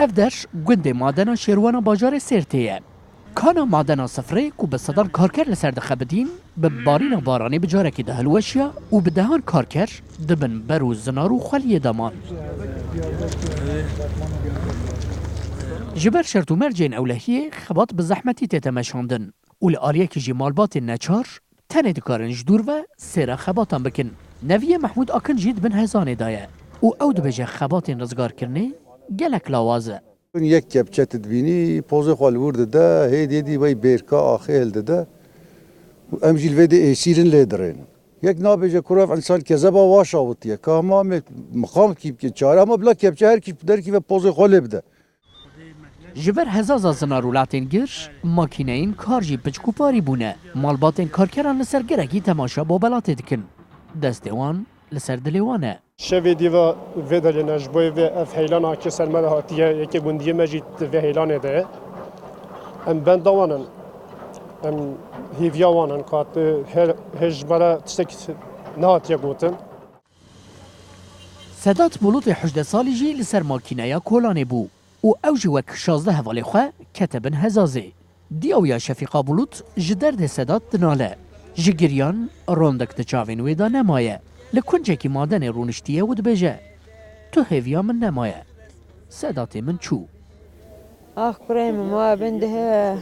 افدرش گند مادنا شیروان باجار سرتیه کانا مادنا صفره کو به صدر کارکر لسر دخبدین به بارین بارانی بجاره که دهلوشیا و به دهان کارکر دبن برو زنارو خالی دامان جبر شرط و مرجین اولهیه خبات به زحمتی تتمشاندن و لآلیه که جمالبات نچار تنه دکارن جدور و سیره خباتان بکن نویه محمود آکن جید بن هزانه دایه و او دبجه خبات رزگار کرنه گلک لاوازه یک کپچه تدبینی پوز خوال ورده ده هی دی وی بیرکا آخیل ده و امجیل ویده ایسیرین لیدرین یک نابجه کراف انسان که زبا واش آوتیه که همه مقام کیب که چاره اما بلا کپچه هر کی در کی و پوز خوال بده جبر هزازا زنارولاتین گرش ماکینین کارجی پچکوپاری بونه مالباتین کارکران لسر گرگی تماشا با بلات دکن دستوان لسر دلیوانه شوی دیوا ویدالی نجبوی و اف هیلان آکی سلمه هاتیه یکی گندی مجید و هیلانه ده ام بندوانن ام هیویاوانن کات هجبالا تشتک نهاتیه گوتن سادات بلوط 18 سالی جی لسر ماکینه کولانه بو و اوجی وک 16 هوالی خواه کتبن هزازه دیویا شفیقا بلوط جدرد سادات دناله جگریان روندک تچاوین ویدا نمایه لکنجه که مادن رونشتیه ود بجه تو هیویا من نمایه سادات من چو آخ بریم ما بنده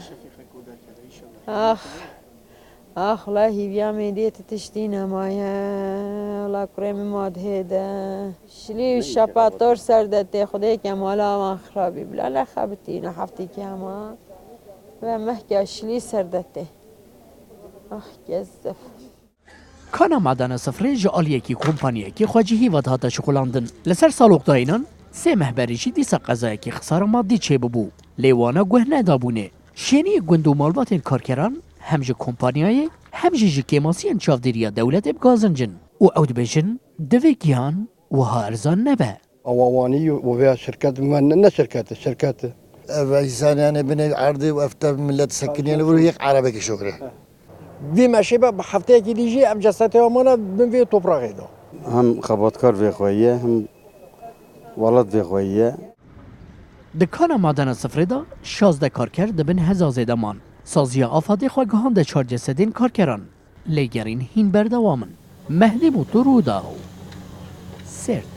آخ لا هیویا میدیت تشتی نمایه لا کریم ما ده شلی شپاتور سردته خدای که مالا ما خرابی بلا لا خبتی نحفتی که ما و محکا شلی سردته آخ گزف کانا مادانا صفره جعالیه کی کمپانیه کی خواجی هیواد هاتا شکلاندن لسر سالوک داینان سه مهبریشی دیسا قضایه کی خسار مادی چه ببو لیوانا گوه ندابونه شینی گندو مالبات کارکران همجه کمپانیای همجه جکیماسی انچافدیریا دولت بگازنجن و اود بجن دوی گیان و ها ارزان نبه اوانی و شرکت من نه شرکت انسان يعني بني عرضي وافتى ملت سكنين له هيك عربي كشغله وی مشیبه به هفته که دیجی ام جسته همانا بن وی توپراغی دو هم خباتکار ویخواییه هم ولد ویخواییه دکانا مادانا صفره دا 16 کارکر دبن هزازه دمان سازیا آفاده خواه گهان ده 4 جسدین کارکران لیگرین هین بردوامن مهدی بو تو رو داو سرت